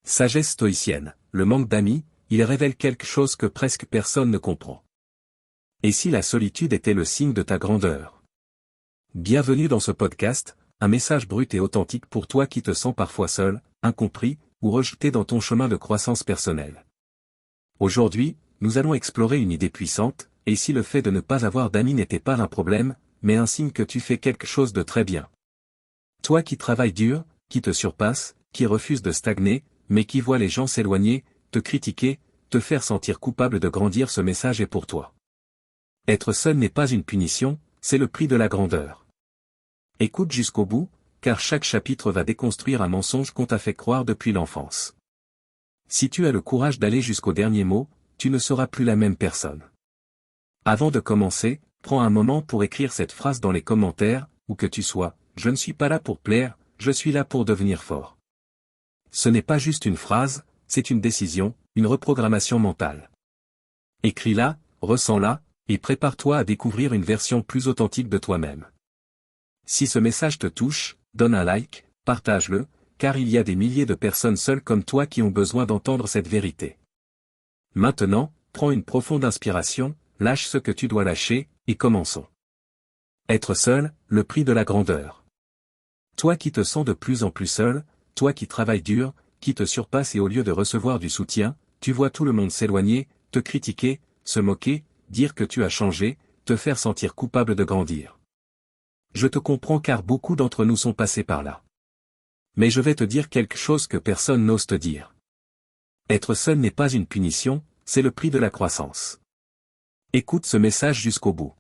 Sagesse stoïcienne, le manque d'amis, il révèle quelque chose que presque personne ne comprend. Et si la solitude était le signe de ta grandeur? Bienvenue dans ce podcast, un message brut et authentique pour toi qui te sens parfois seul, incompris, ou rejeté dans ton chemin de croissance personnelle. Aujourd'hui, nous allons explorer une idée puissante, et si le fait de ne pas avoir d'amis n'était pas un problème, mais un signe que tu fais quelque chose de très bien. Toi qui travailles dur, qui te surpasse, qui refuse de stagner, mais qui voit les gens s'éloigner, te critiquer, te faire sentir coupable de grandir, ce message est pour toi. Être seul n'est pas une punition, c'est le prix de la grandeur. Écoute jusqu'au bout, car chaque chapitre va déconstruire un mensonge qu'on t'a fait croire depuis l'enfance. Si tu as le courage d'aller jusqu'au dernier mot, tu ne seras plus la même personne. Avant de commencer, prends un moment pour écrire cette phrase dans les commentaires, où que tu sois: je ne suis pas là pour plaire, je suis là pour devenir fort. Ce n'est pas juste une phrase, c'est une décision, une reprogrammation mentale. Écris-la, ressens-la, et prépare-toi à découvrir une version plus authentique de toi-même. Si ce message te touche, donne un like, partage-le, car il y a des milliers de personnes seules comme toi qui ont besoin d'entendre cette vérité. Maintenant, prends une profonde inspiration, lâche ce que tu dois lâcher, et commençons. Être seul, le prix de la grandeur. Toi qui te sens de plus en plus seul, toi qui travailles dur, qui te surpasse et au lieu de recevoir du soutien, tu vois tout le monde s'éloigner, te critiquer, se moquer, dire que tu as changé, te faire sentir coupable de grandir. Je te comprends car beaucoup d'entre nous sont passés par là. Mais je vais te dire quelque chose que personne n'ose te dire. Être seul n'est pas une punition, c'est le prix de la croissance. Écoute ce message jusqu'au bout.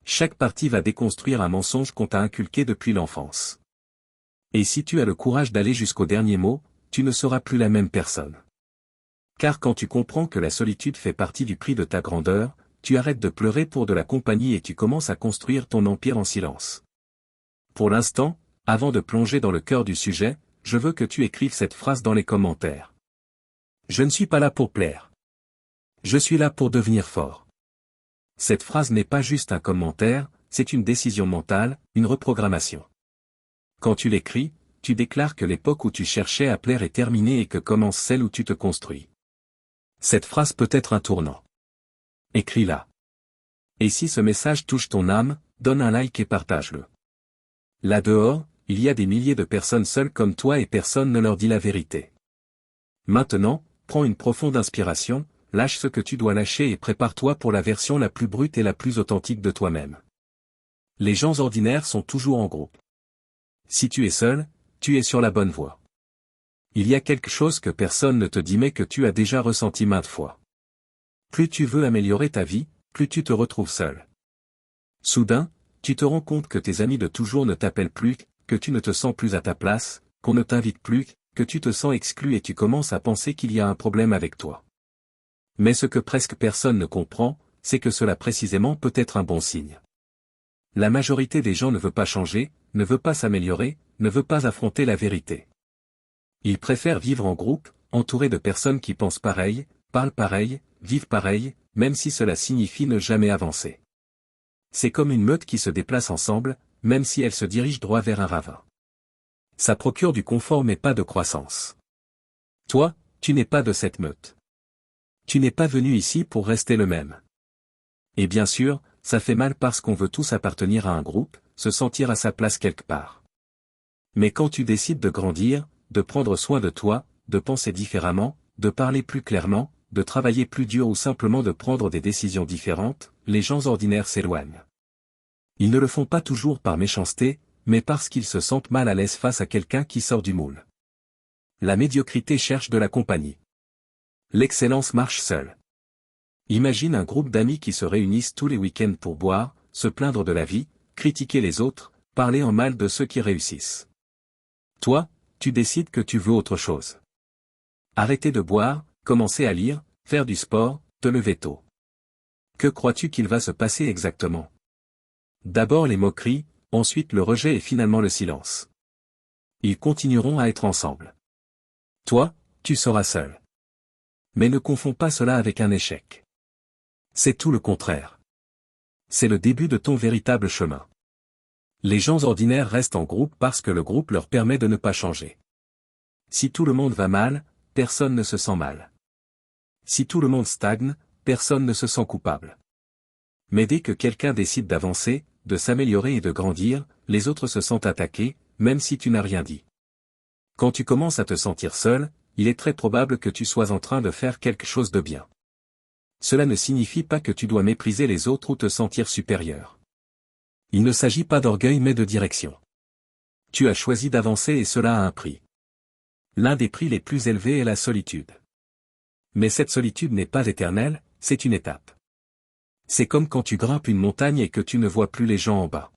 Chaque partie va déconstruire un mensonge qu'on t'a inculqué depuis l'enfance. Et si tu as le courage d'aller jusqu'au dernier mot, tu ne seras plus la même personne. Car quand tu comprends que la solitude fait partie du prix de ta grandeur, tu arrêtes de pleurer pour de la compagnie et tu commences à construire ton empire en silence. Pour l'instant, avant de plonger dans le cœur du sujet, je veux que tu écrives cette phrase dans les commentaires. Je ne suis pas là pour plaire. Je suis là pour devenir fort. Cette phrase n'est pas juste un commentaire, c'est une décision mentale, une reprogrammation. Quand tu l'écris, tu déclares que l'époque où tu cherchais à plaire est terminée et que commence celle où tu te construis. Cette phrase peut être un tournant. Écris-la. Et si ce message touche ton âme, donne un like et partage-le. Là dehors, il y a des milliers de personnes seules comme toi et personne ne leur dit la vérité. Maintenant, prends une profonde inspiration, lâche ce que tu dois lâcher et prépare-toi pour la version la plus brute et la plus authentique de toi-même. Les gens ordinaires sont toujours en groupe. Si tu es seul, tu es sur la bonne voie. Il y a quelque chose que personne ne te dit mais que tu as déjà ressenti maintes fois. Plus tu veux améliorer ta vie, plus tu te retrouves seul. Soudain, tu te rends compte que tes amis de toujours ne t'appellent plus, que tu ne te sens plus à ta place, qu'on ne t'invite plus, que tu te sens exclu et tu commences à penser qu'il y a un problème avec toi. Mais ce que presque personne ne comprend, c'est que cela précisément peut être un bon signe. La majorité des gens ne veut pas changer, ne veut pas s'améliorer, ne veut pas affronter la vérité. Ils préfèrent vivre en groupe, entourés de personnes qui pensent pareil, parlent pareil, vivent pareil, même si cela signifie ne jamais avancer. C'est comme une meute qui se déplace ensemble, même si elle se dirige droit vers un ravin. Ça procure du confort mais pas de croissance. Toi, tu n'es pas de cette meute. Tu n'es pas venu ici pour rester le même. Et bien sûr, ça fait mal parce qu'on veut tous appartenir à un groupe, se sentir à sa place quelque part. Mais quand tu décides de grandir, de prendre soin de toi, de penser différemment, de parler plus clairement, de travailler plus dur ou simplement de prendre des décisions différentes, les gens ordinaires s'éloignent. Ils ne le font pas toujours par méchanceté, mais parce qu'ils se sentent mal à l'aise face à quelqu'un qui sort du moule. La médiocrité cherche de la compagnie. L'excellence marche seule. Imagine un groupe d'amis qui se réunissent tous les week-ends pour boire, se plaindre de la vie, critiquer les autres, parler en mal de ceux qui réussissent. Toi, tu décides que tu veux autre chose. Arrêter de boire, commencer à lire, faire du sport, te lever tôt. Que crois-tu qu'il va se passer exactement? D'abord les moqueries, ensuite le rejet et finalement le silence. Ils continueront à être ensemble. Toi, tu seras seul. Mais ne confonds pas cela avec un échec. C'est tout le contraire. C'est le début de ton véritable chemin. Les gens ordinaires restent en groupe parce que le groupe leur permet de ne pas changer. Si tout le monde va mal, personne ne se sent mal. Si tout le monde stagne, personne ne se sent coupable. Mais dès que quelqu'un décide d'avancer, de s'améliorer et de grandir, les autres se sentent attaqués, même si tu n'as rien dit. Quand tu commences à te sentir seul, il est très probable que tu sois en train de faire quelque chose de bien. Cela ne signifie pas que tu dois mépriser les autres ou te sentir supérieur. Il ne s'agit pas d'orgueil mais de direction. Tu as choisi d'avancer et cela a un prix. L'un des prix les plus élevés est la solitude. Mais cette solitude n'est pas éternelle, c'est une étape. C'est comme quand tu grimpes une montagne et que tu ne vois plus les gens en bas.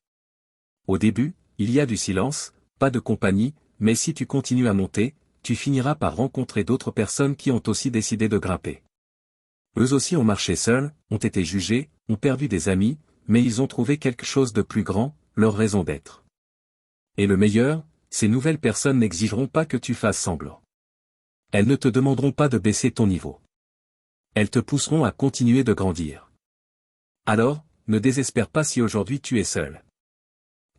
Au début, il y a du silence, pas de compagnie, mais si tu continues à monter, tu finiras par rencontrer d'autres personnes qui ont aussi décidé de grimper. Eux aussi ont marché seuls, ont été jugés, ont perdu des amis, mais ils ont trouvé quelque chose de plus grand, leur raison d'être. Et le meilleur, ces nouvelles personnes n'exigeront pas que tu fasses semblant. Elles ne te demanderont pas de baisser ton niveau. Elles te pousseront à continuer de grandir. Alors, ne désespère pas si aujourd'hui tu es seul.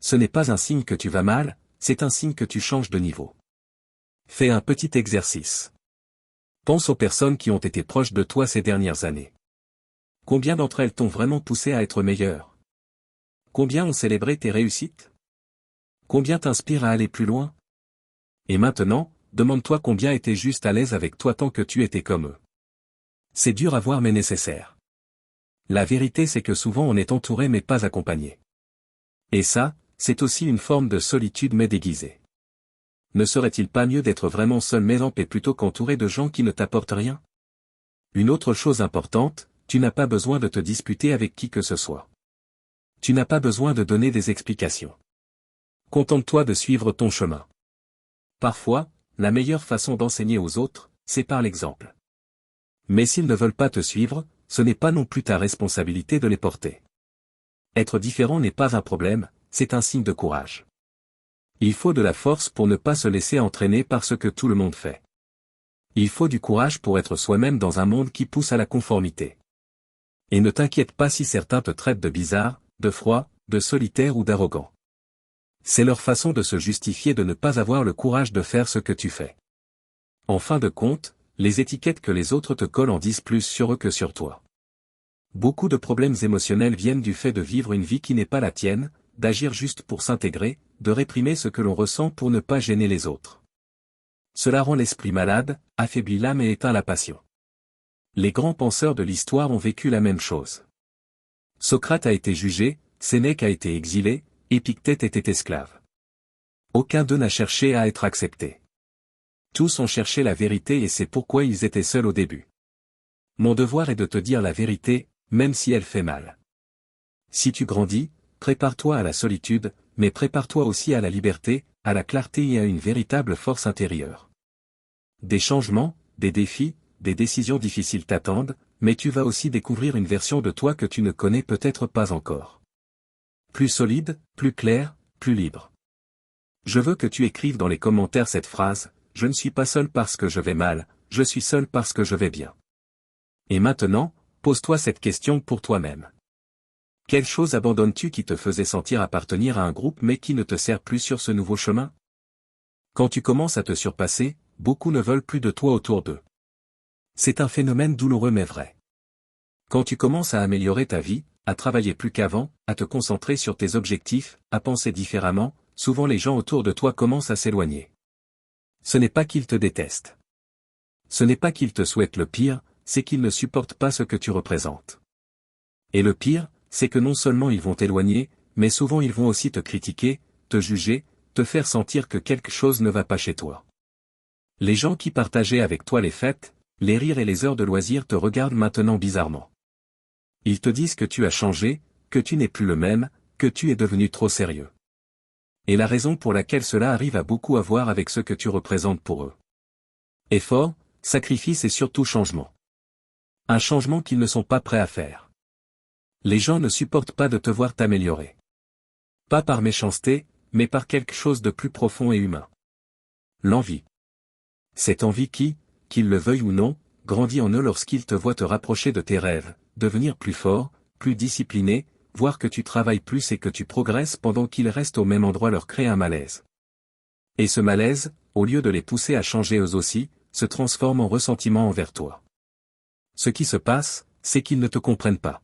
Ce n'est pas un signe que tu vas mal, c'est un signe que tu changes de niveau. Fais un petit exercice. Pense aux personnes qui ont été proches de toi ces dernières années. Combien d'entre elles t'ont vraiment poussé à être meilleur? Combien ont célébré tes réussites? Combien t'inspirent à aller plus loin? Et maintenant, demande-toi combien étaient juste à l'aise avec toi tant que tu étais comme eux. C'est dur à voir mais nécessaire. La vérité c'est que souvent on est entouré mais pas accompagné. Et ça, c'est aussi une forme de solitude mais déguisée. Ne serait-il pas mieux d'être vraiment seul mais en paix plutôt qu'entouré de gens qui ne t'apportent rien? Une autre chose importante, tu n'as pas besoin de te disputer avec qui que ce soit. Tu n'as pas besoin de donner des explications. Contente-toi de suivre ton chemin. Parfois, la meilleure façon d'enseigner aux autres, c'est par l'exemple. Mais s'ils ne veulent pas te suivre, ce n'est pas non plus ta responsabilité de les porter. Être différent n'est pas un problème, c'est un signe de courage. Il faut de la force pour ne pas se laisser entraîner par ce que tout le monde fait. Il faut du courage pour être soi-même dans un monde qui pousse à la conformité. Et ne t'inquiète pas si certains te traitent de bizarre, de froid, de solitaire ou d'arrogant. C'est leur façon de se justifier de ne pas avoir le courage de faire ce que tu fais. En fin de compte, les étiquettes que les autres te collent en disent plus sur eux que sur toi. Beaucoup de problèmes émotionnels viennent du fait de vivre une vie qui n'est pas la tienne, d'agir juste pour s'intégrer, de réprimer ce que l'on ressent pour ne pas gêner les autres. Cela rend l'esprit malade, affaiblit l'âme et éteint la passion. Les grands penseurs de l'histoire ont vécu la même chose. Socrate a été jugé, Sénèque a été exilé, Épictète était esclave. Aucun d'eux n'a cherché à être accepté. Tous ont cherché la vérité et c'est pourquoi ils étaient seuls au début. Mon devoir est de te dire la vérité, même si elle fait mal. Si tu grandis, prépare-toi à la solitude, mais prépare-toi aussi à la liberté, à la clarté et à une véritable force intérieure. Des changements, des défis, des décisions difficiles t'attendent, mais tu vas aussi découvrir une version de toi que tu ne connais peut-être pas encore. Plus solide, plus clair, plus libre. Je veux que tu écrives dans les commentaires cette phrase, je ne suis pas seul parce que je vais mal, je suis seul parce que je vais bien. Et maintenant, pose-toi cette question pour toi-même. Quelle chose abandonnes-tu qui te faisait sentir appartenir à un groupe mais qui ne te sert plus sur ce nouveau chemin? Quand tu commences à te surpasser, beaucoup ne veulent plus de toi autour d'eux. C'est un phénomène douloureux mais vrai. Quand tu commences à améliorer ta vie, à travailler plus qu'avant, à te concentrer sur tes objectifs, à penser différemment, souvent les gens autour de toi commencent à s'éloigner. Ce n'est pas qu'ils te détestent. Ce n'est pas qu'ils te souhaitent le pire, c'est qu'ils ne supportent pas ce que tu représentes. Et le pire, c'est que non seulement ils vont t'éloigner, mais souvent ils vont aussi te critiquer, te juger, te faire sentir que quelque chose ne va pas chez toi. Les gens qui partageaient avec toi les fêtes, les rires et les heures de loisirs te regardent maintenant bizarrement. Ils te disent que tu as changé, que tu n'es plus le même, que tu es devenu trop sérieux. Et la raison pour laquelle cela arrive a beaucoup à voir avec ce que tu représentes pour eux. Effort, sacrifice et surtout changement. Un changement qu'ils ne sont pas prêts à faire. Les gens ne supportent pas de te voir t'améliorer. Pas par méchanceté, mais par quelque chose de plus profond et humain. L'envie. Cette envie qui, qu'ils le veuillent ou non, grandit en eux lorsqu'ils te voient te rapprocher de tes rêves, devenir plus fort, plus discipliné, voir que tu travailles plus et que tu progresses pendant qu'ils restent au même endroit leur crée un malaise. Et ce malaise, au lieu de les pousser à changer eux aussi, se transforme en ressentiment envers toi. Ce qui se passe, c'est qu'ils ne te comprennent pas.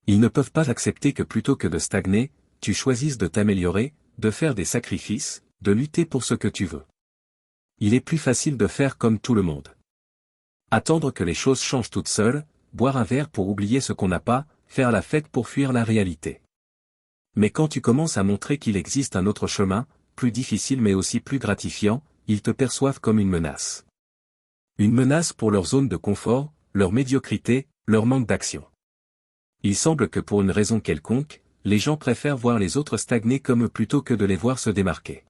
Ils ne peuvent pas accepter que plutôt que de stagner, tu choisisses de t'améliorer, de faire des sacrifices, de lutter pour ce que tu veux. Il est plus facile de faire comme tout le monde. Attendre que les choses changent toutes seules, boire un verre pour oublier ce qu'on n'a pas, faire la fête pour fuir la réalité. Mais quand tu commences à montrer qu'il existe un autre chemin, plus difficile mais aussi plus gratifiant, ils te perçoivent comme une menace. Une menace pour leur zone de confort, leur médiocrité, leur manque d'action. Il semble que pour une raison quelconque, les gens préfèrent voir les autres stagner comme eux plutôt que de les voir se démarquer.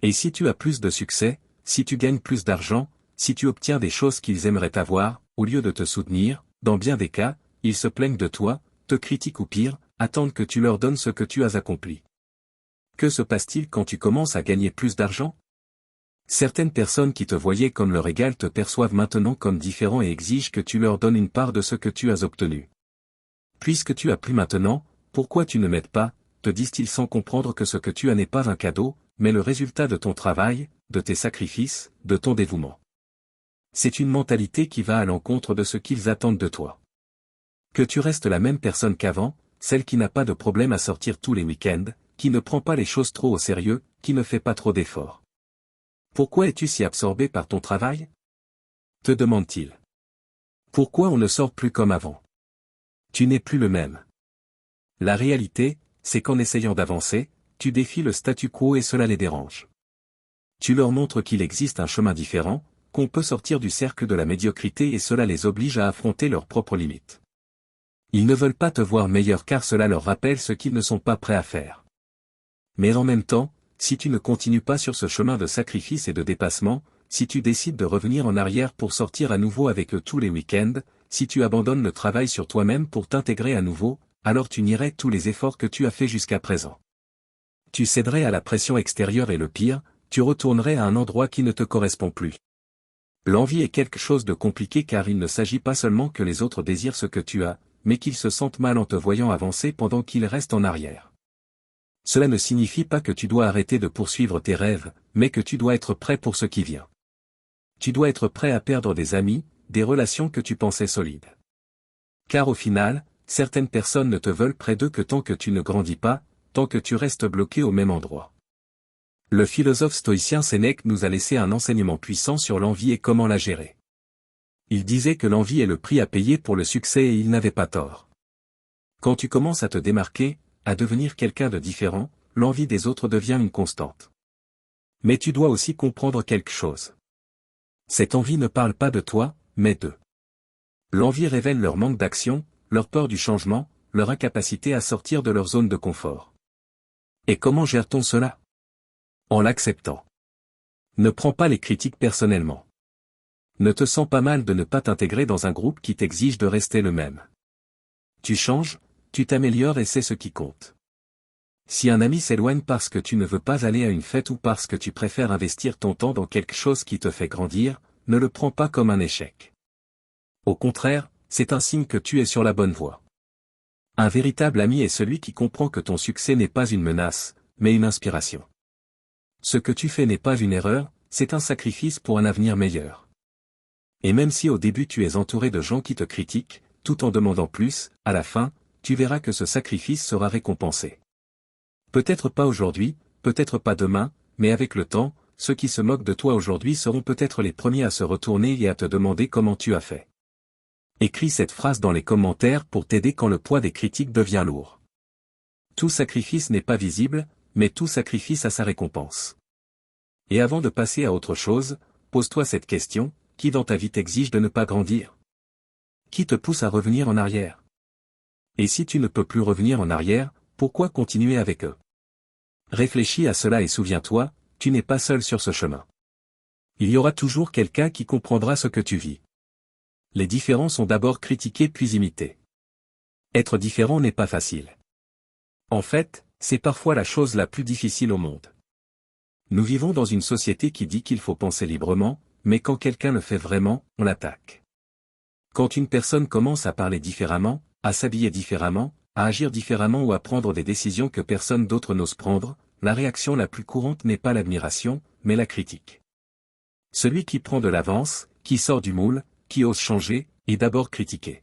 Et si tu as plus de succès, si tu gagnes plus d'argent, si tu obtiens des choses qu'ils aimeraient avoir, au lieu de te soutenir, dans bien des cas, ils se plaignent de toi, te critiquent ou pire, attendent que tu leur donnes ce que tu as accompli. Que se passe-t-il quand tu commences à gagner plus d'argent? Certaines personnes qui te voyaient comme leur égal te perçoivent maintenant comme différent et exigent que tu leur donnes une part de ce que tu as obtenu. Puisque tu as plus maintenant, pourquoi tu ne m'aides pas, te disent-ils sans comprendre que ce que tu as n'est pas un cadeau, mais le résultat de ton travail, de tes sacrifices, de ton dévouement. C'est une mentalité qui va à l'encontre de ce qu'ils attendent de toi. Que tu restes la même personne qu'avant, celle qui n'a pas de problème à sortir tous les week-ends, qui ne prend pas les choses trop au sérieux, qui ne fait pas trop d'efforts. Pourquoi es-tu si absorbé par ton travail? Te demande-t-il. Pourquoi on ne sort plus comme avant? Tu n'es plus le même. La réalité, c'est qu'en essayant d'avancer, tu défies le statu quo et cela les dérange. Tu leur montres qu'il existe un chemin différent, qu'on peut sortir du cercle de la médiocrité et cela les oblige à affronter leurs propres limites. Ils ne veulent pas te voir meilleur car cela leur rappelle ce qu'ils ne sont pas prêts à faire. Mais en même temps, si tu ne continues pas sur ce chemin de sacrifice et de dépassement, si tu décides de revenir en arrière pour sortir à nouveau avec eux tous les week-ends, si tu abandonnes le travail sur toi-même pour t'intégrer à nouveau, alors tu nierais tous les efforts que tu as faits jusqu'à présent. Tu céderais à la pression extérieure et le pire, tu retournerais à un endroit qui ne te correspond plus. L'envie est quelque chose de compliqué car il ne s'agit pas seulement que les autres désirent ce que tu as, mais qu'ils se sentent mal en te voyant avancer pendant qu'ils restent en arrière. Cela ne signifie pas que tu dois arrêter de poursuivre tes rêves, mais que tu dois être prêt pour ce qui vient. Tu dois être prêt à perdre des amis, des relations que tu pensais solides. Car au final, certaines personnes ne te veulent près d'eux que tant que tu ne grandis pas, tant que tu restes bloqué au même endroit. Le philosophe stoïcien Sénèque nous a laissé un enseignement puissant sur l'envie et comment la gérer. Il disait que l'envie est le prix à payer pour le succès et il n'avait pas tort. Quand tu commences à te démarquer, à devenir quelqu'un de différent, l'envie des autres devient une constante. Mais tu dois aussi comprendre quelque chose. Cette envie ne parle pas de toi, mais d'eux. L'envie révèle leur manque d'action, leur peur du changement, leur incapacité à sortir de leur zone de confort. Et comment gère-t-on cela? En l'acceptant. Ne prends pas les critiques personnellement. Ne te sens pas mal de ne pas t'intégrer dans un groupe qui t'exige de rester le même. Tu changes, tu t'améliores et c'est ce qui compte. Si un ami s'éloigne parce que tu ne veux pas aller à une fête ou parce que tu préfères investir ton temps dans quelque chose qui te fait grandir, ne le prends pas comme un échec. Au contraire, c'est un signe que tu es sur la bonne voie. Un véritable ami est celui qui comprend que ton succès n'est pas une menace, mais une inspiration. Ce que tu fais n'est pas une erreur, c'est un sacrifice pour un avenir meilleur. Et même si au début tu es entouré de gens qui te critiquent, tout en demandant plus, à la fin, tu verras que ce sacrifice sera récompensé. Peut-être pas aujourd'hui, peut-être pas demain, mais avec le temps, ceux qui se moquent de toi aujourd'hui seront peut-être les premiers à se retourner et à te demander comment tu as fait. Écris cette phrase dans les commentaires pour t'aider quand le poids des critiques devient lourd. Tout sacrifice n'est pas visible, mais tout sacrifice a sa récompense. Et avant de passer à autre chose, pose-toi cette question, qui dans ta vie t'exige de ne pas grandir? Qui te pousse à revenir en arrière? Et si tu ne peux plus revenir en arrière, pourquoi continuer avec eux? Réfléchis à cela et souviens-toi, tu n'es pas seul sur ce chemin. Il y aura toujours quelqu'un qui comprendra ce que tu vis. Les différents sont d'abord critiqués puis imités. Être différent n'est pas facile. En fait, c'est parfois la chose la plus difficile au monde. Nous vivons dans une société qui dit qu'il faut penser librement, mais quand quelqu'un le fait vraiment, on l'attaque. Quand une personne commence à parler différemment, à s'habiller différemment, à agir différemment ou à prendre des décisions que personne d'autre n'ose prendre, la réaction la plus courante n'est pas l'admiration, mais la critique. Celui qui prend de l'avance, qui sort du moule, qui ose changer, est d'abord critiqué.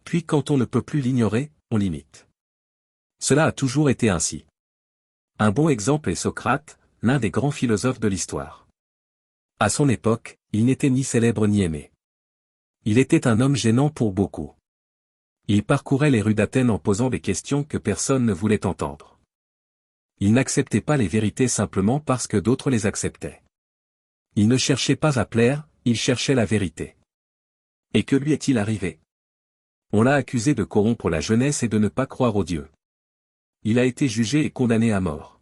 Puis quand on ne peut plus l'ignorer, on l'imite. Cela a toujours été ainsi. Un bon exemple est Socrate, l'un des grands philosophes de l'histoire. À son époque, il n'était ni célèbre ni aimé. Il était un homme gênant pour beaucoup. Il parcourait les rues d'Athènes en posant des questions que personne ne voulait entendre. Il n'acceptait pas les vérités simplement parce que d'autres les acceptaient. Il ne cherchait pas à plaire, il cherchait la vérité. Et que lui est-il arrivé? On l'a accusé de corrompre la jeunesse et de ne pas croire aux dieux. Il a été jugé et condamné à mort.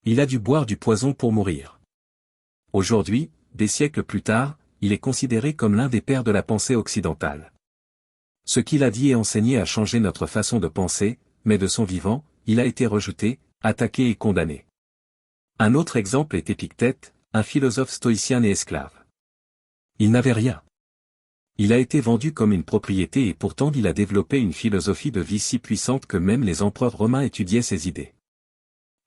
Il a dû boire du poison pour mourir. Aujourd'hui, des siècles plus tard, il est considéré comme l'un des pères de la pensée occidentale. Ce qu'il a dit et enseigné a changé notre façon de penser, mais de son vivant, il a été rejeté, attaqué et condamné. Un autre exemple est Épictète, un philosophe stoïcien et esclave. Il n'avait rien. Il a été vendu comme une propriété et pourtant il a développé une philosophie de vie si puissante que même les empereurs romains étudiaient ses idées.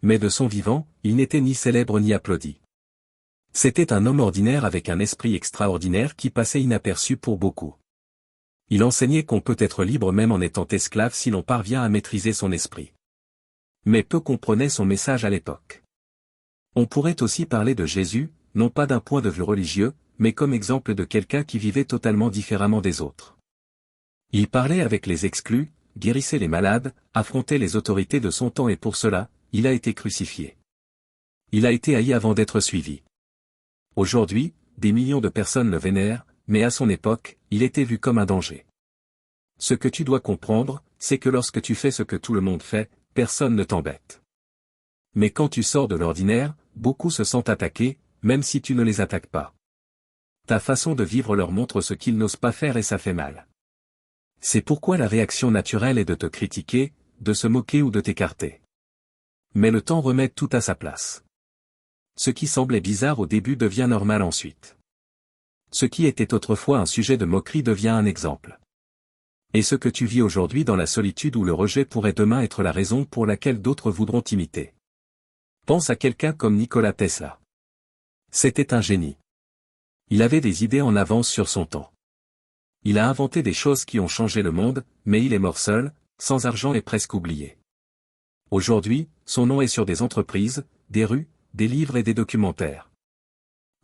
Mais de son vivant, il n'était ni célèbre ni applaudi. C'était un homme ordinaire avec un esprit extraordinaire qui passait inaperçu pour beaucoup. Il enseignait qu'on peut être libre même en étant esclave si l'on parvient à maîtriser son esprit. Mais peu comprenaient son message à l'époque. On pourrait aussi parler de Jésus, non pas d'un point de vue religieux, mais comme exemple de quelqu'un qui vivait totalement différemment des autres. Il parlait avec les exclus, guérissait les malades, affrontait les autorités de son temps et pour cela, il a été crucifié. Il a été haï avant d'être suivi. Aujourd'hui, des millions de personnes le vénèrent, mais à son époque, il était vu comme un danger. Ce que tu dois comprendre, c'est que lorsque tu fais ce que tout le monde fait, personne ne t'embête. Mais quand tu sors de l'ordinaire, beaucoup se sentent attaqués, même si tu ne les attaques pas. Ta façon de vivre leur montre ce qu'ils n'osent pas faire et ça fait mal. C'est pourquoi la réaction naturelle est de te critiquer, de se moquer ou de t'écarter. Mais le temps remet tout à sa place. Ce qui semblait bizarre au début devient normal ensuite. Ce qui était autrefois un sujet de moquerie devient un exemple. Et ce que tu vis aujourd'hui dans la solitude ou le rejet pourrait demain être la raison pour laquelle d'autres voudront t'imiter. Pense à quelqu'un comme Nikola Tesla. C'était un génie. Il avait des idées en avance sur son temps. Il a inventé des choses qui ont changé le monde, mais il est mort seul, sans argent et presque oublié. Aujourd'hui, son nom est sur des entreprises, des rues, des livres et des documentaires.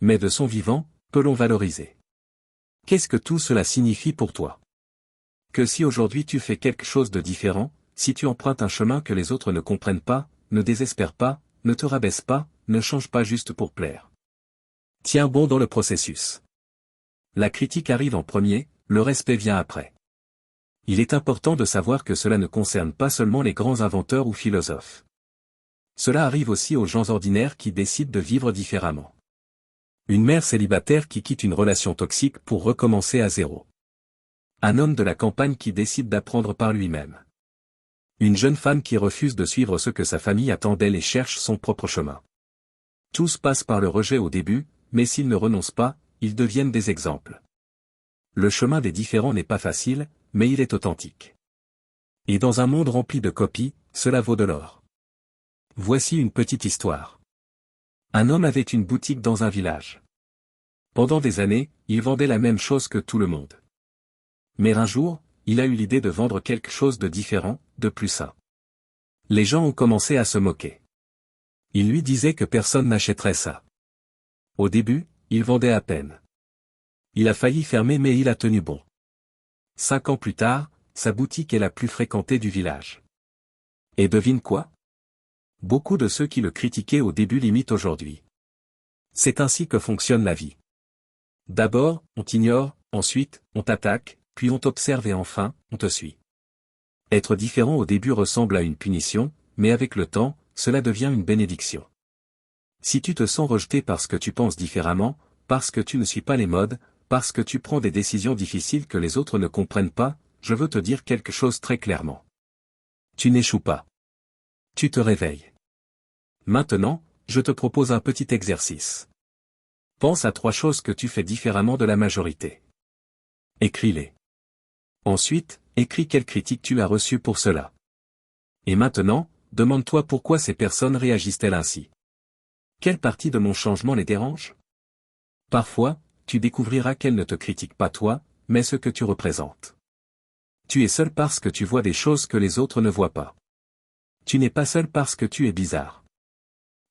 Mais de son vivant, peu l'ont valorisé. Qu'est-ce que tout cela signifie pour toi? Que si aujourd'hui tu fais quelque chose de différent, si tu empruntes un chemin que les autres ne comprennent pas, ne désespère pas, ne te rabaisse pas, ne change pas juste pour plaire. Tiens bon dans le processus. La critique arrive en premier, le respect vient après. Il est important de savoir que cela ne concerne pas seulement les grands inventeurs ou philosophes. Cela arrive aussi aux gens ordinaires qui décident de vivre différemment. Une mère célibataire qui quitte une relation toxique pour recommencer à zéro. Un homme de la campagne qui décide d'apprendre par lui-même. Une jeune femme qui refuse de suivre ce que sa famille attend d'elle et cherche son propre chemin. Tous passent par le rejet au début, mais s'ils ne renoncent pas, ils deviennent des exemples. Le chemin des différents n'est pas facile, mais il est authentique. Et dans un monde rempli de copies, cela vaut de l'or. Voici une petite histoire. Un homme avait une boutique dans un village. Pendant des années, il vendait la même chose que tout le monde. Mais un jour, il a eu l'idée de vendre quelque chose de différent, de plus sain. Les gens ont commencé à se moquer. Ils lui disaient que personne n'achèterait ça. Au début, il vendait à peine. Il a failli fermer mais il a tenu bon. 5 ans plus tard, sa boutique est la plus fréquentée du village. Et devine quoi? Beaucoup de ceux qui le critiquaient au début l'imitent aujourd'hui. C'est ainsi que fonctionne la vie. D'abord, on t'ignore, ensuite, on t'attaque, puis on t'observe et enfin, on te suit. Être différent au début ressemble à une punition, mais avec le temps, cela devient une bénédiction. Si tu te sens rejeté parce que tu penses différemment, parce que tu ne suis pas les modes, parce que tu prends des décisions difficiles que les autres ne comprennent pas, je veux te dire quelque chose très clairement. Tu n'échoues pas. Tu te réveilles. Maintenant, je te propose un petit exercice. Pense à 3 choses que tu fais différemment de la majorité. Écris-les. Ensuite, écris quelle critique tu as reçue pour cela. Et maintenant, demande-toi pourquoi ces personnes réagissent-elles ainsi. Quelle partie de mon changement les dérange? Parfois, tu découvriras qu'elle ne te critique pas toi, mais ce que tu représentes. Tu es seul parce que tu vois des choses que les autres ne voient pas. Tu n'es pas seul parce que tu es bizarre.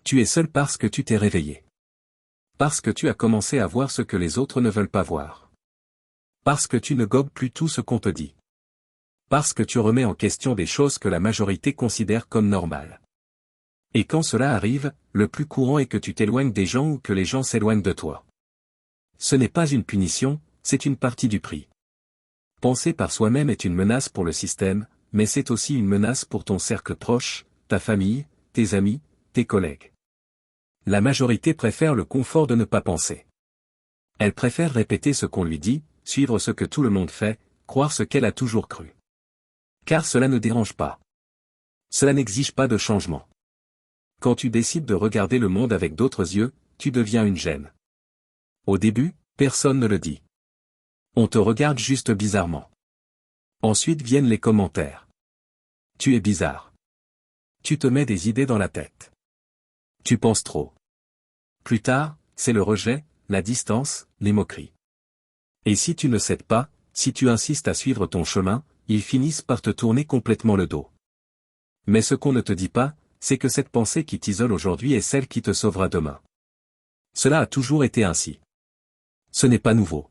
Tu es seul parce que tu t'es réveillé. Parce que tu as commencé à voir ce que les autres ne veulent pas voir. Parce que tu ne gobes plus tout ce qu'on te dit. Parce que tu remets en question des choses que la majorité considère comme normales. Et quand cela arrive, le plus courant est que tu t'éloignes des gens ou que les gens s'éloignent de toi. Ce n'est pas une punition, c'est une partie du prix. Penser par soi-même est une menace pour le système, mais c'est aussi une menace pour ton cercle proche, ta famille, tes amis, tes collègues. La majorité préfère le confort de ne pas penser. Elle préfère répéter ce qu'on lui dit, suivre ce que tout le monde fait, croire ce qu'elle a toujours cru. Car cela ne dérange pas. Cela n'exige pas de changement. Quand tu décides de regarder le monde avec d'autres yeux, tu deviens une gêne. Au début, personne ne le dit. On te regarde juste bizarrement. Ensuite viennent les commentaires. Tu es bizarre. Tu te mets des idées dans la tête. Tu penses trop. Plus tard, c'est le rejet, la distance, les moqueries. Et si tu ne cèdes pas, si tu insistes à suivre ton chemin, ils finissent par te tourner complètement le dos. Mais ce qu'on ne te dit pas, c'est que cette pensée qui t'isole aujourd'hui est celle qui te sauvera demain. Cela a toujours été ainsi. Ce n'est pas nouveau.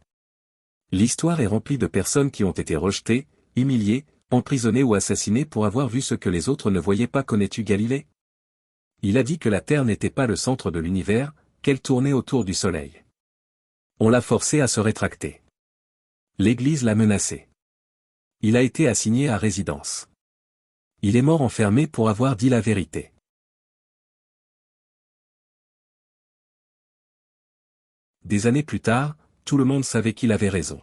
L'histoire est remplie de personnes qui ont été rejetées, humiliées, emprisonnées ou assassinées pour avoir vu ce que les autres ne voyaient pas. Connais-tu Galilée? Il a dit que la Terre n'était pas le centre de l'univers, qu'elle tournait autour du Soleil. On l'a forcé à se rétracter. L'Église l'a menacé. Il a été assigné à résidence. Il est mort enfermé pour avoir dit la vérité. Des années plus tard, tout le monde savait qu'il avait raison.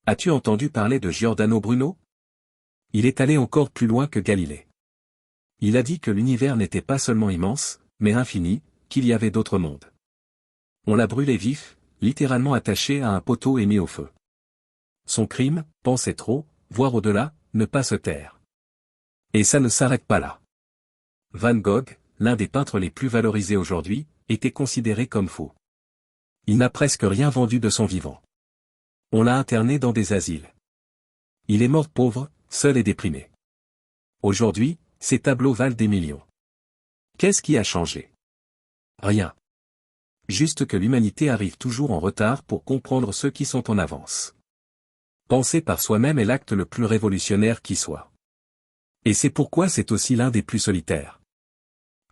As-tu entendu parler de Giordano Bruno? Il est allé encore plus loin que Galilée. Il a dit que l'univers n'était pas seulement immense, mais infini, qu'il y avait d'autres mondes. On l'a brûlé vif, littéralement attaché à un poteau et mis au feu. Son crime, penser trop, voir au-delà, ne pas se taire. Et ça ne s'arrête pas là. Van Gogh, l'un des peintres les plus valorisés aujourd'hui, était considéré comme fou. Il n'a presque rien vendu de son vivant. On l'a interné dans des asiles. Il est mort pauvre, seul et déprimé. Aujourd'hui, ses tableaux valent des millions. Qu'est-ce qui a changé? Rien. Juste que l'humanité arrive toujours en retard pour comprendre ceux qui sont en avance. Penser par soi-même est l'acte le plus révolutionnaire qui soit. Et c'est pourquoi c'est aussi l'un des plus solitaires.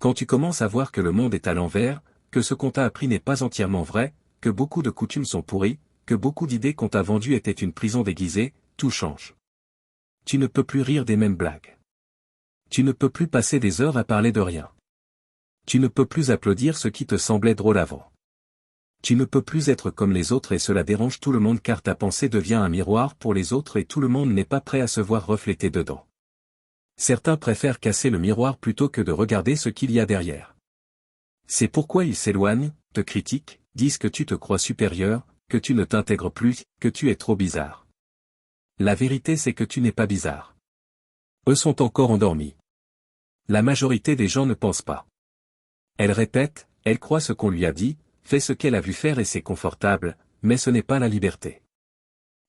Quand tu commences à voir que le monde est à l'envers, que ce qu'on t'a appris n'est pas entièrement vrai, que beaucoup de coutumes sont pourries, que beaucoup d'idées qu'on t'a vendues étaient une prison déguisée, tout change. Tu ne peux plus rire des mêmes blagues. Tu ne peux plus passer des heures à parler de rien. Tu ne peux plus applaudir ce qui te semblait drôle avant. Tu ne peux plus être comme les autres et cela dérange tout le monde car ta pensée devient un miroir pour les autres et tout le monde n'est pas prêt à se voir reflété dedans. Certains préfèrent casser le miroir plutôt que de regarder ce qu'il y a derrière. C'est pourquoi ils s'éloignent, te critiquent, disent que tu te crois supérieur, que tu ne t'intègres plus, que tu es trop bizarre. La vérité c'est que tu n'es pas bizarre. Eux sont encore endormis. La majorité des gens ne pensent pas. Elle répète, elle croit ce qu'on lui a dit, fait ce qu'elle a vu faire et c'est confortable, mais ce n'est pas la liberté.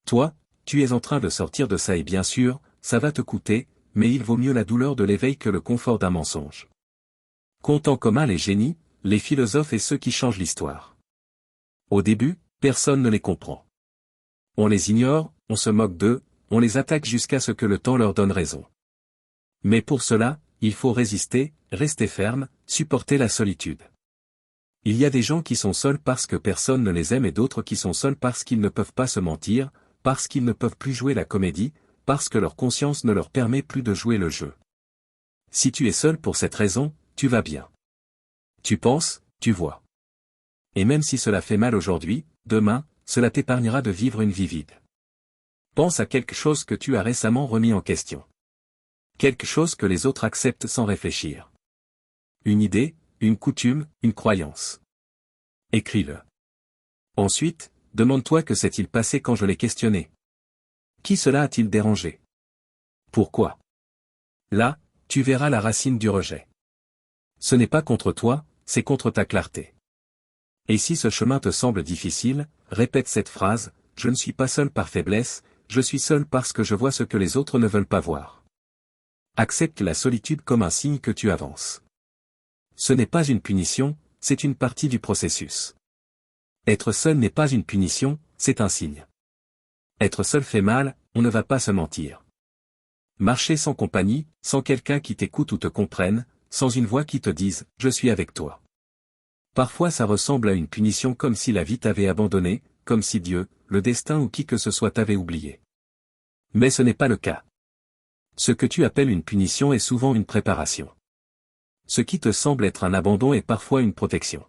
Toi, tu es en train de sortir de ça et bien sûr, ça va te coûter, mais il vaut mieux la douleur de l'éveil que le confort d'un mensonge. Compte en commun les génies, les philosophes et ceux qui changent l'histoire. Au début, personne ne les comprend. On les ignore, on se moque d'eux, on les attaque jusqu'à ce que le temps leur donne raison. Mais pour cela, il faut résister, rester ferme, supporter la solitude. Il y a des gens qui sont seuls parce que personne ne les aime et d'autres qui sont seuls parce qu'ils ne peuvent pas se mentir, parce qu'ils ne peuvent plus jouer la comédie, parce que leur conscience ne leur permet plus de jouer le jeu. Si tu es seul pour cette raison, tu vas bien. Tu penses, tu vois. Et même si cela fait mal aujourd'hui, demain, cela t'épargnera de vivre une vie vide. Pense à quelque chose que tu as récemment remis en question. Quelque chose que les autres acceptent sans réfléchir. Une idée, une coutume, une croyance. Écris-le. Ensuite, demande-toi que s'est-il passé quand je l'ai questionné. Qui cela a-t-il dérangé? Pourquoi? Là, tu verras la racine du rejet. Ce n'est pas contre toi, c'est contre ta clarté. Et si ce chemin te semble difficile, répète cette phrase, je ne suis pas seul par faiblesse, je suis seul parce que je vois ce que les autres ne veulent pas voir. Accepte la solitude comme un signe que tu avances. Ce n'est pas une punition, c'est une partie du processus. Être seul n'est pas une punition, c'est un signe. Être seul fait mal, on ne va pas se mentir. Marcher sans compagnie, sans quelqu'un qui t'écoute ou te comprenne, sans une voix qui te dise « je suis avec toi ». Parfois ça ressemble à une punition comme si la vie t'avait abandonné, comme si Dieu, le destin ou qui que ce soit t'avait oublié. Mais ce n'est pas le cas. Ce que tu appelles une punition est souvent une préparation. Ce qui te semble être un abandon est parfois une protection.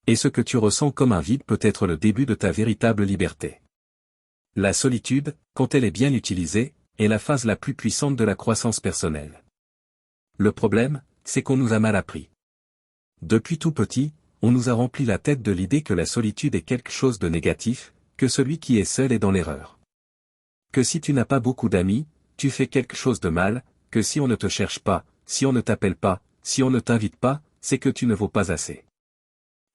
Et ce que tu ressens comme un vide peut être le début de ta véritable liberté. La solitude, quand elle est bien utilisée, est la phase la plus puissante de la croissance personnelle. Le problème, c'est qu'on nous a mal appris. Depuis tout petit, on nous a rempli la tête de l'idée que la solitude est quelque chose de négatif, que celui qui est seul est dans l'erreur. Que si tu n'as pas beaucoup d'amis, tu fais quelque chose de mal, que si on ne te cherche pas, si on ne t'appelle pas, si on ne t'invite pas, c'est que tu ne vaux pas assez.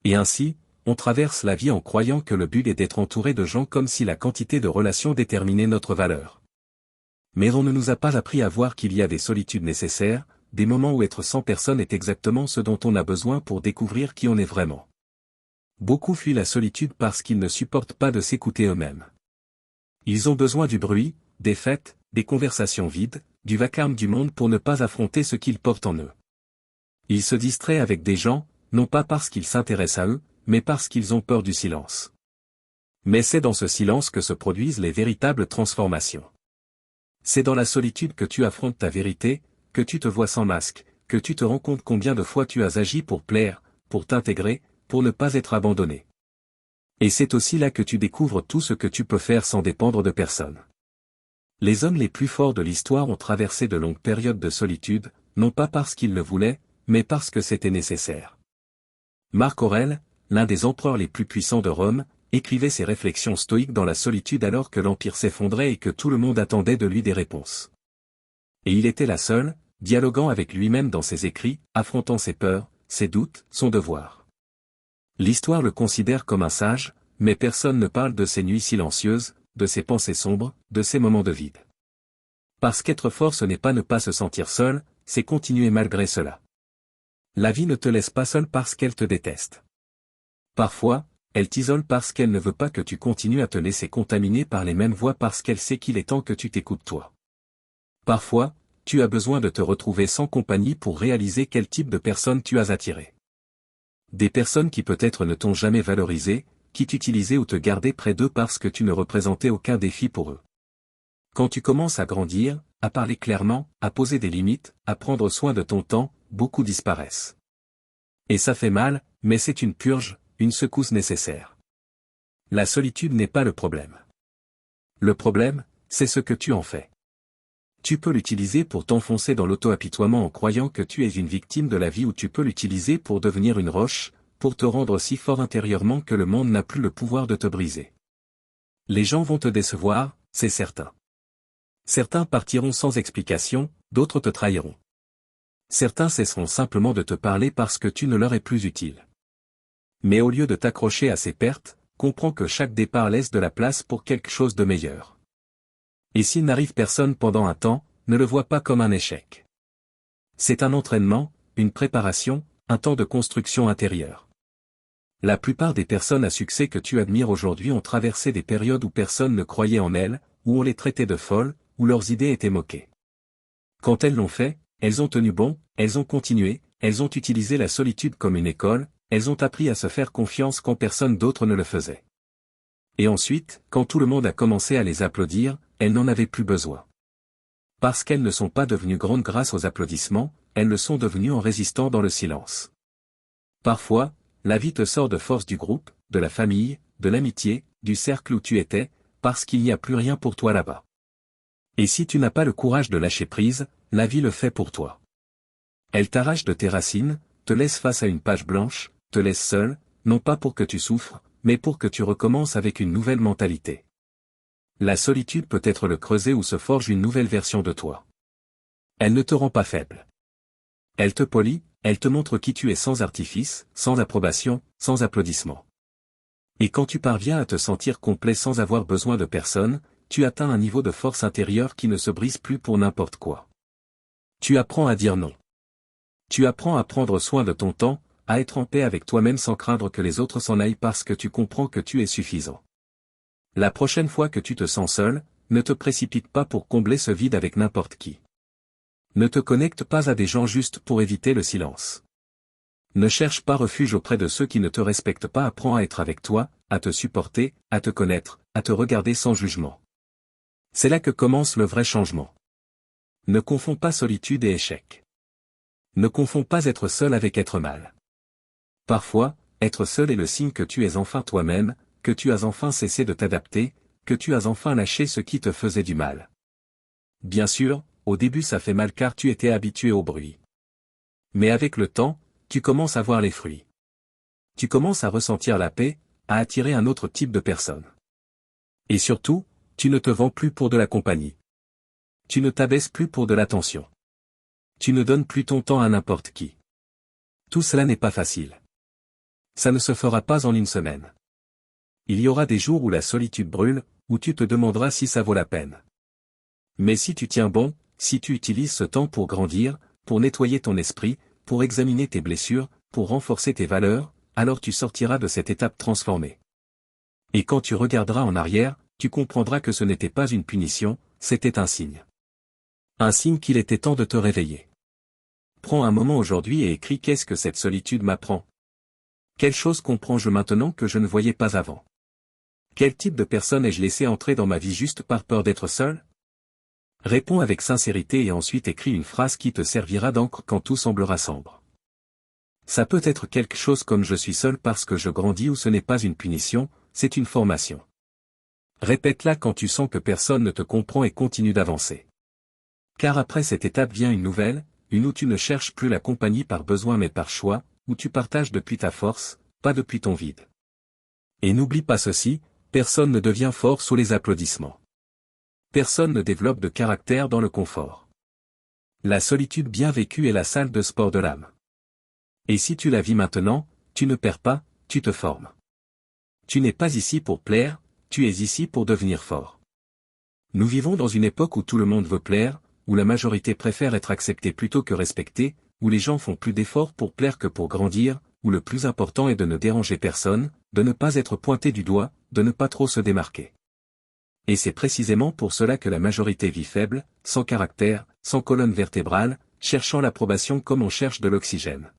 Et ainsi, on traverse la vie en croyant que le but est d'être entouré de gens comme si la quantité de relations déterminait notre valeur. Mais on ne nous a pas appris à voir qu'il y a des solitudes nécessaires, des moments où être sans personne est exactement ce dont on a besoin pour découvrir qui on est vraiment. Beaucoup fuient la solitude parce qu'ils ne supportent pas de s'écouter eux-mêmes. Ils ont besoin du bruit, des fêtes, des conversations vides, du vacarme du monde pour ne pas affronter ce qu'ils portent en eux. Ils se distraient avec des gens, non pas parce qu'ils s'intéressent à eux, mais parce qu'ils ont peur du silence. Mais c'est dans ce silence que se produisent les véritables transformations. C'est dans la solitude que tu affrontes ta vérité, que tu te vois sans masque, que tu te rends compte combien de fois tu as agi pour plaire, pour t'intégrer, pour ne pas être abandonné. Et c'est aussi là que tu découvres tout ce que tu peux faire sans dépendre de personne. Les hommes les plus forts de l'histoire ont traversé de longues périodes de solitude, non pas parce qu'ils le voulaient, mais parce que c'était nécessaire. Marc Aurèle, l'un des empereurs les plus puissants de Rome, écrivait ses réflexions stoïques dans la solitude alors que l'empire s'effondrait et que tout le monde attendait de lui des réponses. Et il était là seul, dialoguant avec lui-même dans ses écrits, affrontant ses peurs, ses doutes, son devoir. L'histoire le considère comme un sage, mais personne ne parle de ses nuits silencieuses, de ses pensées sombres, de ses moments de vide. Parce qu'être fort ce n'est pas ne pas se sentir seul, c'est continuer malgré cela. La vie ne te laisse pas seul parce qu'elle te déteste. Parfois, elle t'isole parce qu'elle ne veut pas que tu continues à te laisser contaminer par les mêmes voix parce qu'elle sait qu'il est temps que tu t'écoutes toi. Parfois, tu as besoin de te retrouver sans compagnie pour réaliser quel type de personne tu as attiré. Des personnes qui peut-être ne t'ont jamais valorisé, qui t'utilisaient ou te gardaient près d'eux parce que tu ne représentais aucun défi pour eux. Quand tu commences à grandir, à parler clairement, à poser des limites, à prendre soin de ton temps, beaucoup disparaissent. Et ça fait mal, mais c'est une purge, une secousse nécessaire. La solitude n'est pas le problème. Le problème, c'est ce que tu en fais. Tu peux l'utiliser pour t'enfoncer dans l'auto-apitoiement en croyant que tu es une victime de la vie ou tu peux l'utiliser pour devenir une roche, pour te rendre si fort intérieurement que le monde n'a plus le pouvoir de te briser. Les gens vont te décevoir, c'est certain. Certains partiront sans explication, d'autres te trahiront. Certains cesseront simplement de te parler parce que tu ne leur es plus utile. Mais au lieu de t'accrocher à ces pertes, comprends que chaque départ laisse de la place pour quelque chose de meilleur. Et s'il n'arrive personne pendant un temps, ne le vois pas comme un échec. C'est un entraînement, une préparation, un temps de construction intérieure. La plupart des personnes à succès que tu admires aujourd'hui ont traversé des périodes où personne ne croyait en elles, où on les traitait de folles, où leurs idées étaient moquées. Quand elles l'ont fait, elles ont tenu bon, elles ont continué, elles ont utilisé la solitude comme une école, elles ont appris à se faire confiance quand personne d'autre ne le faisait. Et ensuite, quand tout le monde a commencé à les applaudir, elles n'en avaient plus besoin. Parce qu'elles ne sont pas devenues grandes grâce aux applaudissements, elles le sont devenues en résistant dans le silence. Parfois, la vie te sort de force du groupe, de la famille, de l'amitié, du cercle où tu étais, parce qu'il n'y a plus rien pour toi là-bas. Et si tu n'as pas le courage de lâcher prise, la vie le fait pour toi. Elle t'arrache de tes racines, te laisse face à une page blanche, te laisse seul, non pas pour que tu souffres, mais pour que tu recommences avec une nouvelle mentalité. La solitude peut être le creuset où se forge une nouvelle version de toi. Elle ne te rend pas faible. Elle te polit, Elle te montre qui tu es sans artifice, sans approbation, sans applaudissement. Et quand tu parviens à te sentir complet sans avoir besoin de personne, tu atteins un niveau de force intérieure qui ne se brise plus pour n'importe quoi. Tu apprends à dire non. Tu apprends à prendre soin de ton temps, à être en paix avec toi-même sans craindre que les autres s'en aillent parce que tu comprends que tu es suffisant. La prochaine fois que tu te sens seul, ne te précipite pas pour combler ce vide avec n'importe qui. Ne te connecte pas à des gens juste pour éviter le silence. Ne cherche pas refuge auprès de ceux qui ne te respectent pas. Apprends à être avec toi, à te supporter, à te connaître, à te regarder sans jugement. C'est là que commence le vrai changement. Ne confonds pas solitude et échec. Ne confonds pas être seul avec être mal. Parfois, être seul est le signe que tu es enfin toi-même, que tu as enfin cessé de t'adapter, que tu as enfin lâché ce qui te faisait du mal. Bien sûr, au début ça fait mal car tu étais habitué au bruit. Mais avec le temps, tu commences à voir les fruits. Tu commences à ressentir la paix, à attirer un autre type de personne. Et surtout, tu ne te vends plus pour de la compagnie. Tu ne t'abaisses plus pour de l'attention. Tu ne donnes plus ton temps à n'importe qui. Tout cela n'est pas facile. Ça ne se fera pas en une semaine. Il y aura des jours où la solitude brûle, où tu te demanderas si ça vaut la peine. Mais si tu tiens bon, si tu utilises ce temps pour grandir, pour nettoyer ton esprit, pour examiner tes blessures, pour renforcer tes valeurs, alors tu sortiras de cette étape transformée. Et quand tu regarderas en arrière, tu comprendras que ce n'était pas une punition, c'était un signe. Un signe qu'il était temps de te réveiller. Prends un moment aujourd'hui et écris qu'est-ce que cette solitude m'apprend. Quelle chose comprends-je maintenant que je ne voyais pas avant? Quel type de personne ai-je laissé entrer dans ma vie juste par peur d'être seul? Réponds avec sincérité et ensuite écris une phrase qui te servira d'encre quand tout semblera sombre. Ça peut être quelque chose comme je suis seul parce que je grandis ou ce n'est pas une punition, c'est une formation. Répète-la quand tu sens que personne ne te comprend et continue d'avancer. Car après cette étape vient une nouvelle, une où tu ne cherches plus la compagnie par besoin mais par choix, où tu partages depuis ta force, pas depuis ton vide. Et n'oublie pas ceci, personne ne devient fort sous les applaudissements. Personne ne développe de caractère dans le confort. La solitude bien vécue est la salle de sport de l'âme. Et si tu la vis maintenant, tu ne perds pas, tu te formes. Tu n'es pas ici pour plaire, tu es ici pour devenir fort. Nous vivons dans une époque où tout le monde veut plaire, où la majorité préfère être acceptée plutôt que respectée, où les gens font plus d'efforts pour plaire que pour grandir, où le plus important est de ne déranger personne, de ne pas être pointé du doigt, de ne pas trop se démarquer. Et c'est précisément pour cela que la majorité vit faible, sans caractère, sans colonne vertébrale, cherchant l'approbation comme on cherche de l'oxygène.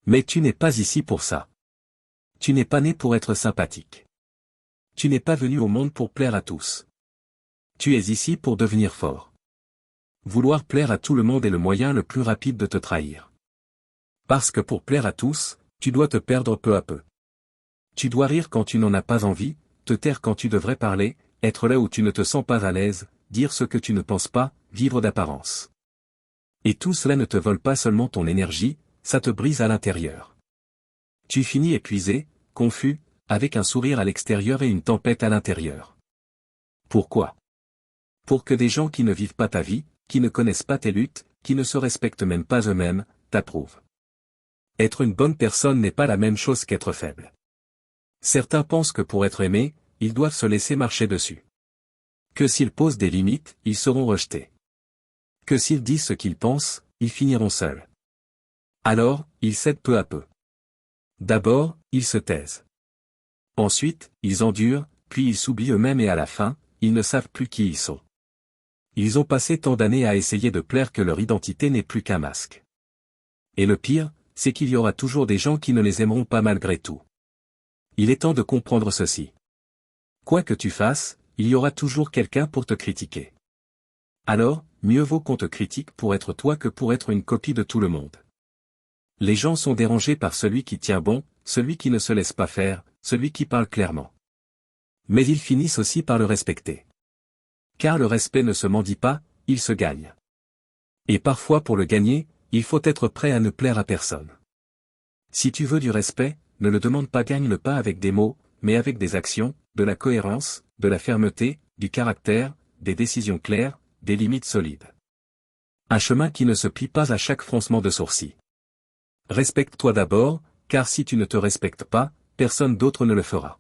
Mais tu n'es pas ici pour ça. Tu n'es pas né pour être sympathique. Tu n'es pas venu au monde pour plaire à tous. Tu es ici pour devenir fort. Vouloir plaire à tout le monde est le moyen le plus rapide de te trahir. Parce que pour plaire à tous, tu dois te perdre peu à peu. Tu dois rire quand tu n'en as pas envie, te taire quand tu devrais parler, être là où tu ne te sens pas à l'aise, dire ce que tu ne penses pas, vivre d'apparence. Et tout cela ne te vole pas seulement ton énergie, ça te brise à l'intérieur. Tu finis épuisé, confus, avec un sourire à l'extérieur et une tempête à l'intérieur. Pourquoi? Pour que des gens qui ne vivent pas ta vie, qui ne connaissent pas tes luttes, qui ne se respectent même pas eux-mêmes, t'approuvent. Être une bonne personne n'est pas la même chose qu'être faible. Certains pensent que pour être aimés, ils doivent se laisser marcher dessus. Que s'ils posent des limites, ils seront rejetés. Que s'ils disent ce qu'ils pensent, ils finiront seuls. Alors, ils cèdent peu à peu. D'abord, ils se taisent. Ensuite, ils endurent, puis ils s'oublient eux-mêmes et à la fin, ils ne savent plus qui ils sont. Ils ont passé tant d'années à essayer de plaire que leur identité n'est plus qu'un masque. Et le pire, c'est qu'il y aura toujours des gens qui ne les aimeront pas malgré tout. Il est temps de comprendre ceci. Quoi que tu fasses, il y aura toujours quelqu'un pour te critiquer. Alors, mieux vaut qu'on te critique pour être toi que pour être une copie de tout le monde. Les gens sont dérangés par celui qui tient bon, celui qui ne se laisse pas faire, celui qui parle clairement. Mais ils finissent aussi par le respecter. Car le respect ne se mendie pas, il se gagne. Et parfois pour le gagner, il faut être prêt à ne plaire à personne. Si tu veux du respect, ne le demande pas, gagne-le pas avec des mots, mais avec des actions, de la cohérence, de la fermeté, du caractère, des décisions claires, des limites solides. Un chemin qui ne se plie pas à chaque froncement de sourcil. Respecte-toi d'abord, car si tu ne te respectes pas, personne d'autre ne le fera.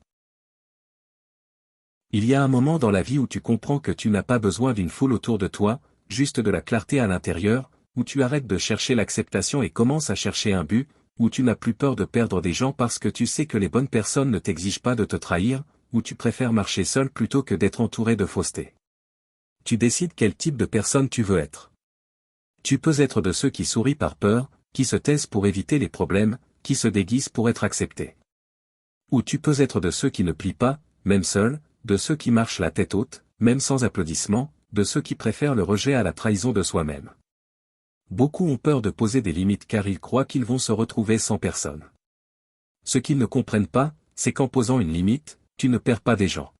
Il y a un moment dans la vie où tu comprends que tu n'as pas besoin d'une foule autour de toi, juste de la clarté à l'intérieur, où tu arrêtes de chercher l'acceptation et commences à chercher un but, où tu n'as plus peur de perdre des gens parce que tu sais que les bonnes personnes ne t'exigent pas de te trahir, où tu préfères marcher seul plutôt que d'être entouré de fausseté. Tu décides quel type de personne tu veux être. Tu peux être de ceux qui sourient par peur, qui se taisent pour éviter les problèmes, qui se déguisent pour être acceptés. Ou tu peux être de ceux qui ne plient pas, même seuls, de ceux qui marchent la tête haute, même sans applaudissements, de ceux qui préfèrent le rejet à la trahison de soi-même. Beaucoup ont peur de poser des limites car ils croient qu'ils vont se retrouver sans personne. Ce qu'ils ne comprennent pas, c'est qu'en posant une limite, tu ne perds pas des gens.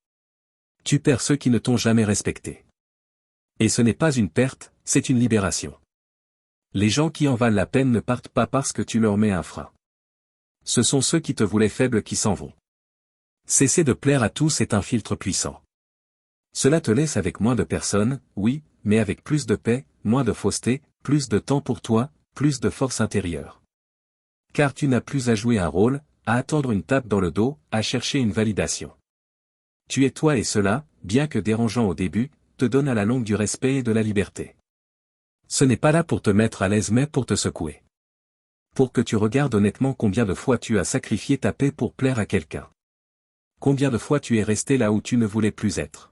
Tu perds ceux qui ne t'ont jamais respecté. Et ce n'est pas une perte, c'est une libération. Les gens qui en valent la peine ne partent pas parce que tu leur mets un frein. Ce sont ceux qui te voulaient faible qui s'en vont. Cesser de plaire à tous est un filtre puissant. Cela te laisse avec moins de personnes, oui, mais avec plus de paix, moins de fausseté, plus de temps pour toi, plus de force intérieure. Car tu n'as plus à jouer un rôle, à attendre une tape dans le dos, à chercher une validation. Tu es toi et cela, bien que dérangeant au début, te donne à la longue du respect et de la liberté. Ce n'est pas là pour te mettre à l'aise mais pour te secouer. Pour que tu regardes honnêtement combien de fois tu as sacrifié ta paix pour plaire à quelqu'un. Combien de fois tu es resté là où tu ne voulais plus être.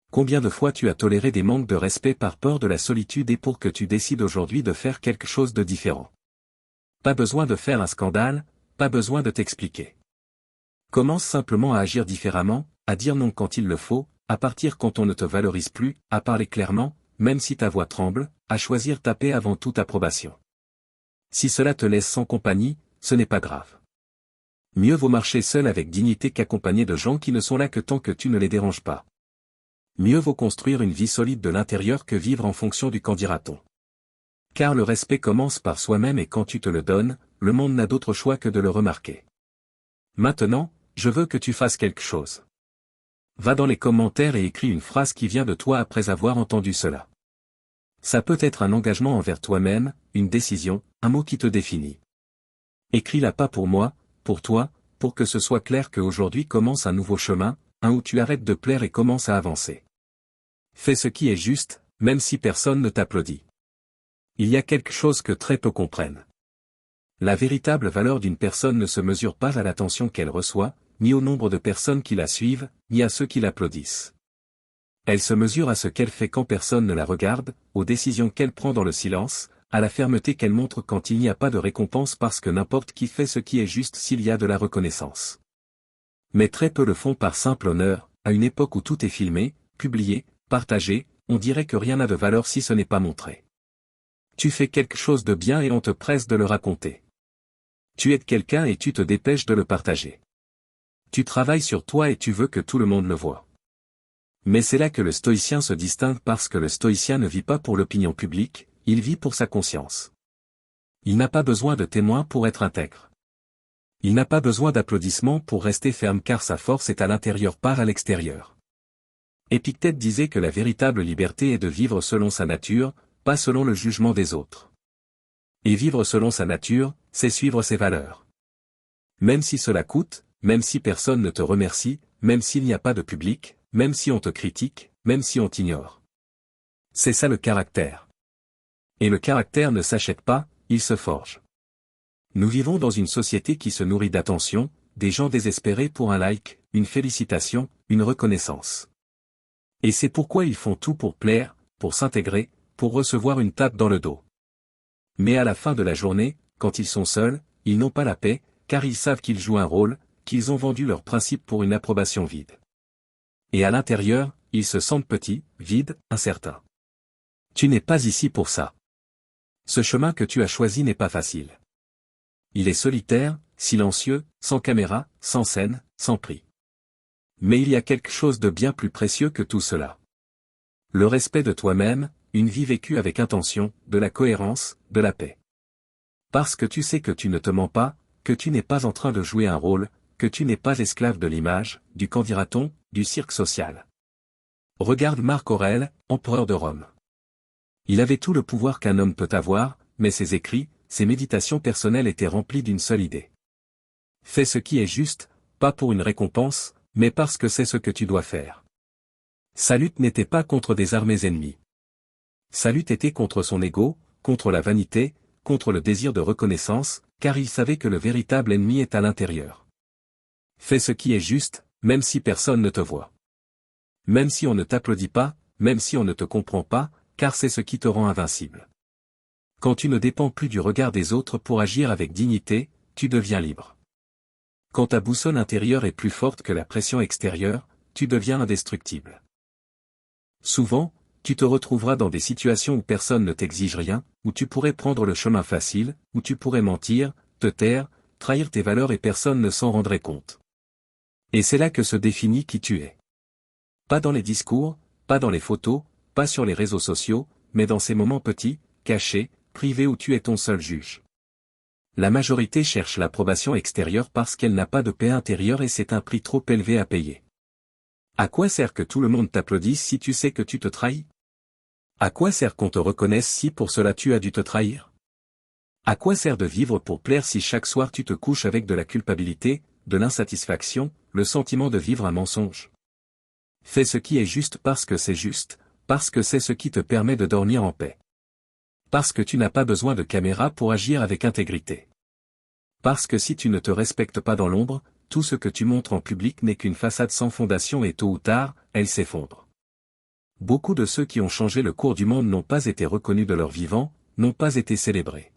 Combien de fois tu as toléré des manques de respect par peur de la solitude et pour que tu décides aujourd'hui de faire quelque chose de différent. Pas besoin de faire un scandale, pas besoin de t'expliquer. Commence simplement à agir différemment, à dire non quand il le faut, à partir quand on ne te valorise plus, à parler clairement, même si ta voix tremble, à choisir ta paix avant toute approbation. Si cela te laisse sans compagnie, ce n'est pas grave. Mieux vaut marcher seul avec dignité qu'accompagné de gens qui ne sont là que tant que tu ne les déranges pas. Mieux vaut construire une vie solide de l'intérieur que vivre en fonction du qu'en dira-t-on. Car le respect commence par soi-même et quand tu te le donnes, le monde n'a d'autre choix que de le remarquer. Maintenant, je veux que tu fasses quelque chose. Va dans les commentaires et écris une phrase qui vient de toi après avoir entendu cela. Ça peut être un engagement envers toi-même, une décision, un mot qui te définit. Écris-la pas pour moi, pour toi, pour que ce soit clair qu'aujourd'hui commence un nouveau chemin, un où tu arrêtes de plaire et commences à avancer. Fais ce qui est juste, même si personne ne t'applaudit. Il y a quelque chose que très peu comprennent. La véritable valeur d'une personne ne se mesure pas à l'attention qu'elle reçoit, ni au nombre de personnes qui la suivent, ni à ceux qui l'applaudissent. Elle se mesure à ce qu'elle fait quand personne ne la regarde, aux décisions qu'elle prend dans le silence, à la fermeté qu'elle montre quand il n'y a pas de récompense parce que n'importe qui fait ce qui est juste s'il y a de la reconnaissance. Mais très peu le font par simple honneur, à une époque où tout est filmé, publié, partagé, on dirait que rien n'a de valeur si ce n'est pas montré. Tu fais quelque chose de bien et on te presse de le raconter. Tu aides quelqu'un et tu te dépêches de le partager. Tu travailles sur toi et tu veux que tout le monde le voie. Mais c'est là que le stoïcien se distingue parce que le stoïcien ne vit pas pour l'opinion publique, il vit pour sa conscience. Il n'a pas besoin de témoins pour être intègre. Il n'a pas besoin d'applaudissements pour rester ferme car sa force est à l'intérieur pas à l'extérieur. Épictète disait que la véritable liberté est de vivre selon sa nature, pas selon le jugement des autres. Et vivre selon sa nature, c'est suivre ses valeurs. Même si cela coûte, même si personne ne te remercie, même s'il n'y a pas de public, même si on te critique, même si on t'ignore. C'est ça le caractère. Et le caractère ne s'achète pas, il se forge. Nous vivons dans une société qui se nourrit d'attention, des gens désespérés pour un like, une félicitation, une reconnaissance. Et c'est pourquoi ils font tout pour plaire, pour s'intégrer, pour recevoir une tape dans le dos. Mais à la fin de la journée, quand ils sont seuls, ils n'ont pas la paix, car ils savent qu'ils jouent un rôle, qu'ils ont vendu leurs principes pour une approbation vide. Et à l'intérieur, ils se sentent petits, vides, incertains. Tu n'es pas ici pour ça. Ce chemin que tu as choisi n'est pas facile. Il est solitaire, silencieux, sans caméra, sans scène, sans prix. Mais il y a quelque chose de bien plus précieux que tout cela. Le respect de toi-même, une vie vécue avec intention, de la cohérence, de la paix. Parce que tu sais que tu ne te mens pas, que tu n'es pas en train de jouer un rôle, que tu n'es pas esclave de l'image, du qu'en dira-t-on, du cirque social. Regarde Marc Aurèle, empereur de Rome. Il avait tout le pouvoir qu'un homme peut avoir, mais ses écrits, ses méditations personnelles étaient remplies d'une seule idée. Fais ce qui est juste, pas pour une récompense, mais parce que c'est ce que tu dois faire. Sa lutte n'était pas contre des armées ennemies. Sa lutte était contre son ego, contre la vanité, contre le désir de reconnaissance, car il savait que le véritable ennemi est à l'intérieur. Fais ce qui est juste, même si personne ne te voit. Même si on ne t'applaudit pas, même si on ne te comprend pas, car c'est ce qui te rend invincible. Quand tu ne dépends plus du regard des autres pour agir avec dignité, tu deviens libre. Quand ta boussole intérieure est plus forte que la pression extérieure, tu deviens indestructible. Souvent, tu te retrouveras dans des situations où personne ne t'exige rien, où tu pourrais prendre le chemin facile, où tu pourrais mentir, te taire, trahir tes valeurs et personne ne s'en rendrait compte. Et c'est là que se définit qui tu es. Pas dans les discours, pas dans les photos, pas sur les réseaux sociaux, mais dans ces moments petits, cachés, privés où tu es ton seul juge. La majorité cherche l'approbation extérieure parce qu'elle n'a pas de paix intérieure et c'est un prix trop élevé à payer. À quoi sert que tout le monde t'applaudisse si tu sais que tu te trahis? À quoi sert qu'on te reconnaisse si pour cela tu as dû te trahir? À quoi sert de vivre pour plaire si chaque soir tu te couches avec de la culpabilité, de l'insatisfaction, le sentiment de vivre un mensonge? Fais ce qui est juste parce que c'est juste, parce que c'est ce qui te permet de dormir en paix. Parce que tu n'as pas besoin de caméra pour agir avec intégrité. Parce que si tu ne te respectes pas dans l'ombre, tout ce que tu montres en public n'est qu'une façade sans fondation et tôt ou tard, elle s'effondre. Beaucoup de ceux qui ont changé le cours du monde n'ont pas été reconnus de leur vivant, n'ont pas été célébrés.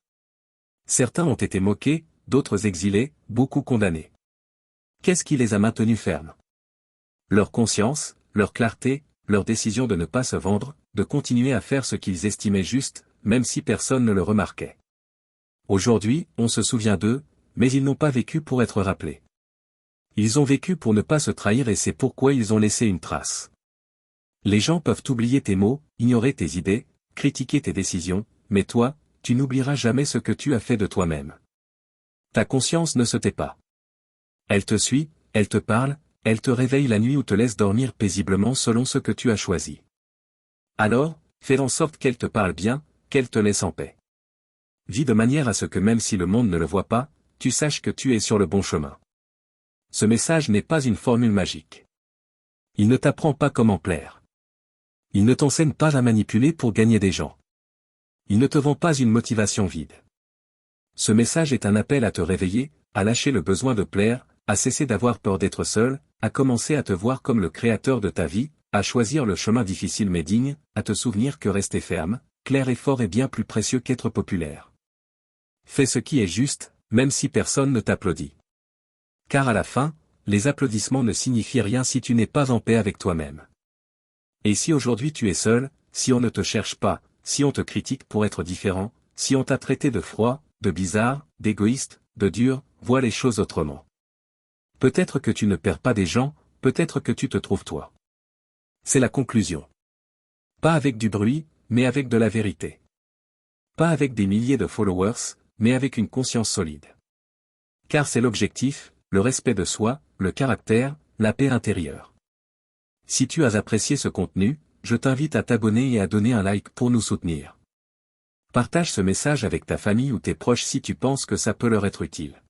Certains ont été moqués, d'autres exilés, beaucoup condamnés. Qu'est-ce qui les a maintenus fermes? Leur conscience, leur clarté, leur décision de ne pas se vendre, de continuer à faire ce qu'ils estimaient juste, même si personne ne le remarquait. Aujourd'hui, on se souvient d'eux, mais ils n'ont pas vécu pour être rappelés. Ils ont vécu pour ne pas se trahir et c'est pourquoi ils ont laissé une trace. Les gens peuvent oublier tes mots, ignorer tes idées, critiquer tes décisions, mais toi, tu n'oublieras jamais ce que tu as fait de toi-même. Ta conscience ne se tait pas. Elle te suit, elle te parle, elle te réveille la nuit ou te laisse dormir paisiblement selon ce que tu as choisi. Alors, fais en sorte qu'elle te parle bien, qu'elle te laisse en paix. Vis de manière à ce que même si le monde ne le voit pas, tu saches que tu es sur le bon chemin. Ce message n'est pas une formule magique. Il ne t'apprend pas comment plaire. Il ne t'enseigne pas à manipuler pour gagner des gens. Il ne te vend pas une motivation vide. Ce message est un appel à te réveiller, à lâcher le besoin de plaire, à cesser d'avoir peur d'être seul, à commencer à te voir comme le créateur de ta vie, à choisir le chemin difficile mais digne, à te souvenir que rester ferme, clair et fort est bien plus précieux qu'être populaire. Fais ce qui est juste, même si personne ne t'applaudit. Car à la fin, les applaudissements ne signifient rien si tu n'es pas en paix avec toi-même. Et si aujourd'hui tu es seul, si on ne te cherche pas, si on te critique pour être différent, si on t'a traité de froid, de bizarre, d'égoïste, de dur, vois les choses autrement. Peut-être que tu ne perds pas des gens, peut-être que tu te trouves toi. C'est la conclusion. Pas avec du bruit, mais avec de la vérité. Pas avec des milliers de followers, mais avec une conscience solide. Car c'est l'objectif, le respect de soi, le caractère, la paix intérieure. Si tu as apprécié ce contenu, je t'invite à t'abonner et à donner un like pour nous soutenir. Partage ce message avec ta famille ou tes proches si tu penses que ça peut leur être utile.